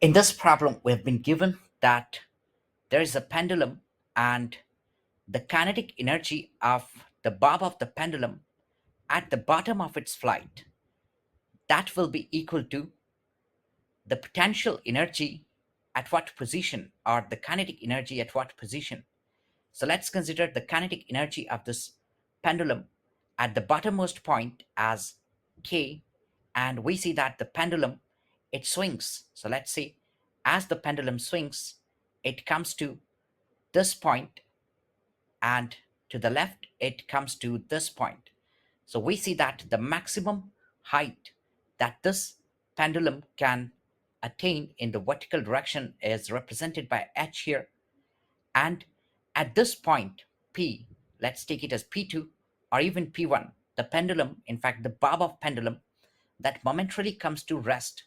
In this problem, we have been given that there is a pendulum and the kinetic energy of the bob of the pendulum at the bottom of its flight, that will be equal to the potential energy at what position, or the kinetic energy at what position. So let's consider the kinetic energy of this pendulum at the bottommost point as k, and we see that the pendulum, it swings. So let's say as the pendulum swings, it comes to this point, and to the left it comes to this point. So we see that the maximum height that this pendulum can attain in the vertical direction is represented by h here. And at this point, P, let's take it as P2 or even P1, the pendulum, in fact, the bob of pendulum, that momentarily comes to rest